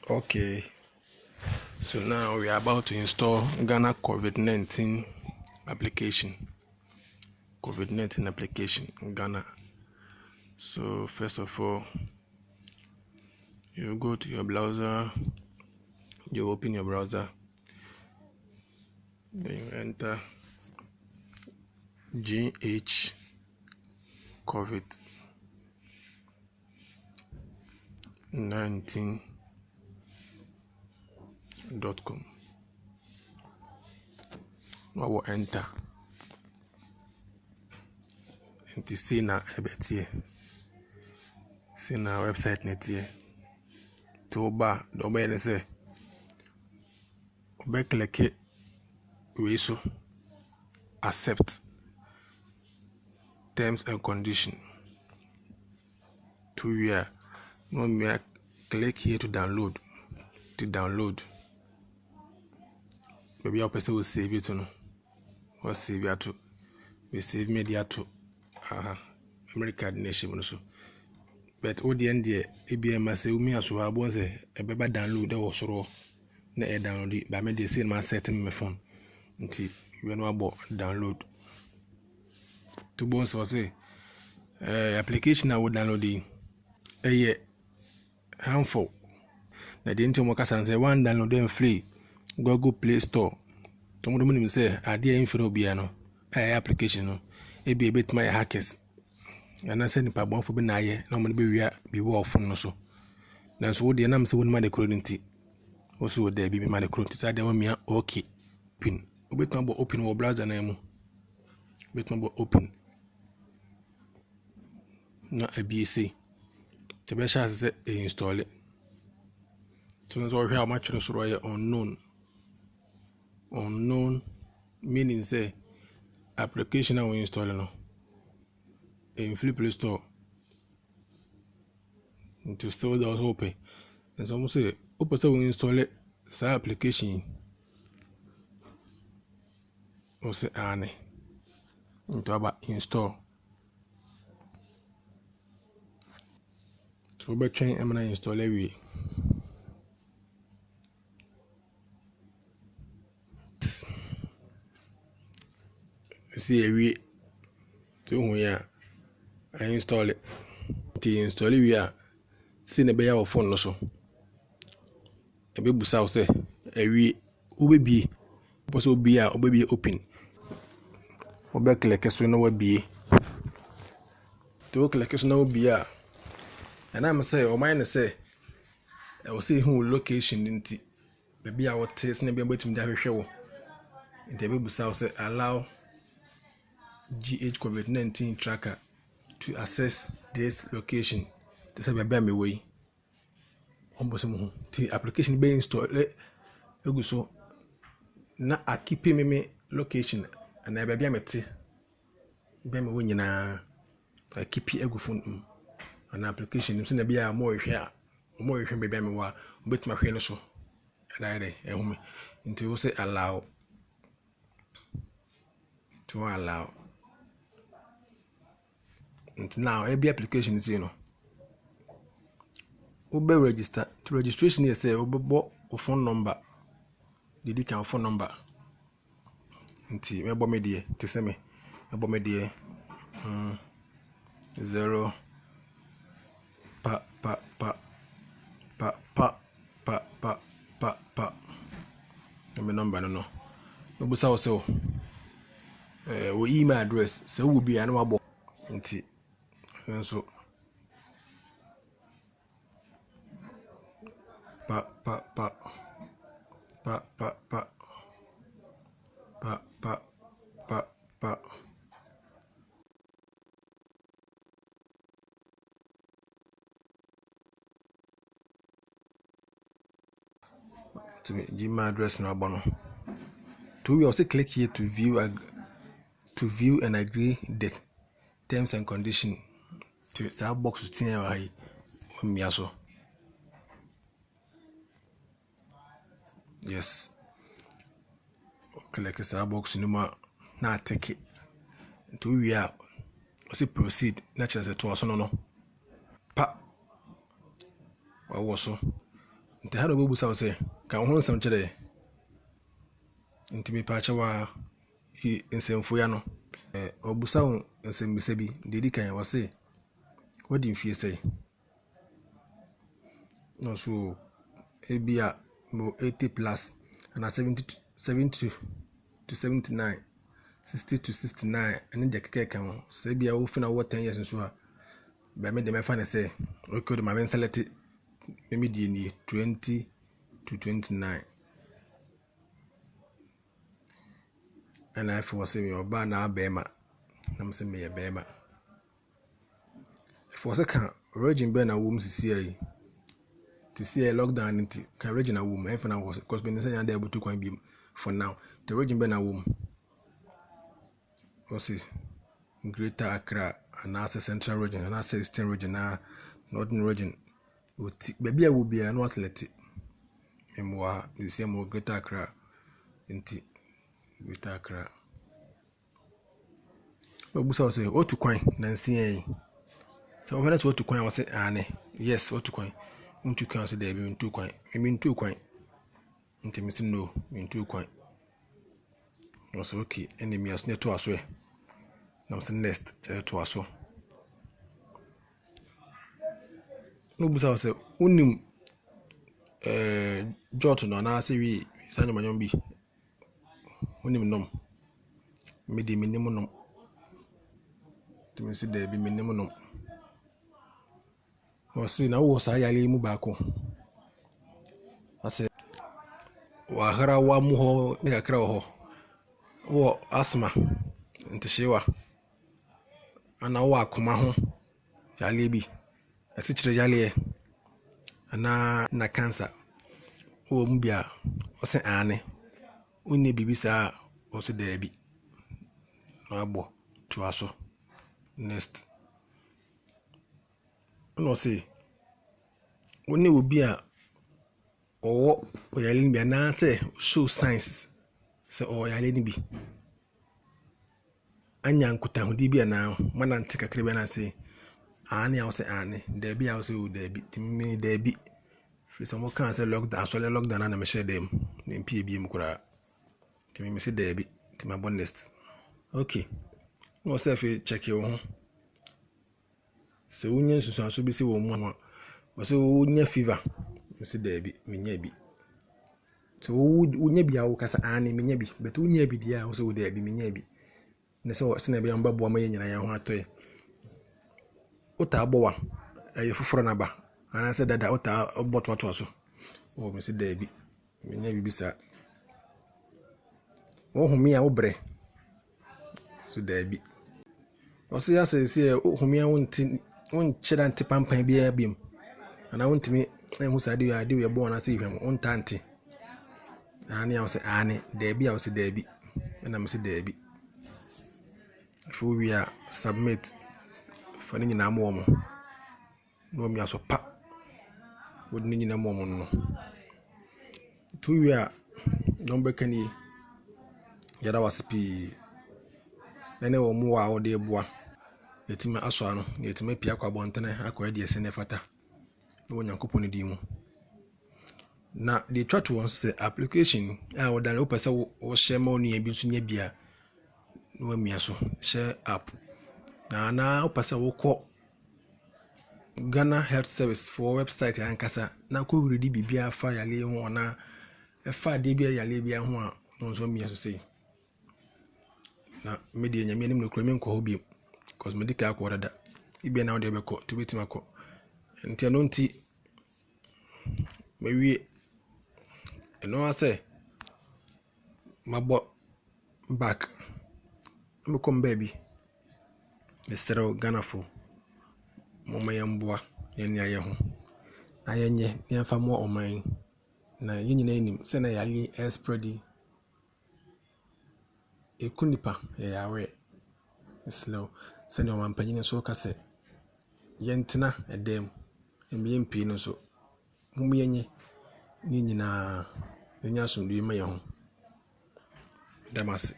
Okay, so now we are about to install Ghana COVID-19 application. COVID-19 application in Ghana. So first of all, you go to your browser, you open your browser, then you enter GHCOVID19.com. Now we'll enter. And to see now here. See now website net here. To bar the obey say click it we so accept terms and condition to where no me click here to download maybe your person will save it no or save it to we save media to America nation so but all the end there ABM say me as well bon say e be download e wo soro na e download ba me dey say my set my phone nti we no abo download to bon so say application I would download harmful na the into mo kasa say one download them free Google Play Store to mo dem say ade en free obia no application no e be bit my hackers and I send nipa bonfo bi na aye na mo be wia bi wo phone no so na so wo de na me say won ma de credit wo so de bi ma de credit say de wo mia okay pin obet ma bo open wo browser na mu obet ma bo open na abc to be sure say install it so so we have much so unknown meaning say application I will install no in free Play Store to still does open and some say open so we install it sa application or say ane into about install to be train am na install we see we to who ya I install it to install we are see na be your phone no so e be busa say we ubebie because obebie open obe click so na wabie to click so na wabie and I'm say o mine say I will say who location nti baby a what is na be betim da hwehwe wo nti be busa say allow GHCOVID19 tracker to access this location. This is baby me way. The application be installed. So na I keep me location and I baby me te. Be me when na I keep egu phone an application. So na be a more here baby me wa bet my hwe no so. Right there. Until you say allow to allow. And now every application is ube register to registration here say ube phone number the can phone number nti me bo me die te se me bo me die 0 pa me number no bu sa so wo email address say wo bia na wabo nti so pa to me Gmail address no abono to we also click here to view and agree the terms and condition to that box to tin me so yes click that box no na take it to we are also proceed naturally to us no pa wa so nti ha do bebusa wo se ka ho nsɛm kyerɛ nti me pa kyewa nsɛmfo ya no obusa wo nsɛmbisa bi dedi kan wo se wadi mfie sɛ no so ebia mo 80 plus and 70 to 79 60 to 69 and the keke kan sɛ bia wo fina wo 10 years nso a ba me de me fa ne sɛ okay de ma men select me die ni 20 to 29 and I for say me oba na abema na me say me ye bema for say kan region be na wo msisi ayi to see a lockdown nti kan region na wo m for na was because be say ya da ebutu kwan bi for now the region be na wo m was Greater Accra and as Central region and as Eastern region na Northern region baby a wo bia no select emwa the same Greater Accra nti Greater Accra obusa say otu kwan na nsia yi so when say otu kwan I say ane yes otu kwan untu kwan say there be untu kwan me untu kwan nti me say no untu kwan was okay enemy as ne to aso na say next to aso no busa say unim jot no na say wi sanyo manyo bi unim nom me di minim nom timi si da bi minim nom o si na wo sa yale mu baako ase wa hara wa mu ho ne kakra ho wo asma ntishewa ana wo akoma ho yale bi ase kire yale na cancer wo mu bia o se ane unne bibisa o se da bi na abo to aso next no say woni obi a owo oyale ni bia na say show signs say oyale ni bi anya nkuta hodi bia na mana nte kakra bia na say ane a say ane da bi a say o da bi timi da bi fi so mo kan say lockdown so lockdown na me share dem ni mpie bi mu kura timi me say da bi timi abo next okay no say fi check your ho se wonya nsusuanso bi se wo mu ama wo se wonya fever se da bi menya bi so wonya bi a wo kasa ane menya bi but wonya bi dia wo se wo da bi menya bi ne se wo se na bi amba bo ama nyina ya ho atoy uta abowa ayi fufuro na ba ana se dada uta oboto so wo me se da bi menya bi bisa wo humi a wo bre so da bi wo se ya se humi a won chira nti pampan bia bim ana wontimi ehu sade ya de we bo na se hwem wontante ani a wo se ani da bi a wo se da bi na me se da bi fu wi a submit for ni nyina mo mo no mi aso pa wodi ni nyina mo mo no tu wi a dombe kani yara wasipi nene wo mu wa wo de boa yetima aso ano yetima pia kwa bontene akwa de ese ne fata no nyankopon di mu na the try to say application a wo dan wo pese wo share ma onu bi so nya bia no amia so share app na wo pese wo kọ Ghana Health Service for website ankasa na ko wuri di bibia fa yale ho na fa de bia yale bia ho a no so mia so sei na media nyame anim no kro me nko ho bi cosmetic akọ dada ibia na wo de be ko to bitima ko ntia no nti mewie eno ase mabo back me come baby me sero Ghana fo mama yamboa yene aye ho ayenye yemfa mo oman na yenyina enim se na yale spreadi ekunipa yawe slow se ne omanpanyin so kase yentena edem emyempi no so mumyenye ni nyina enya asomdwe ma ye ho damase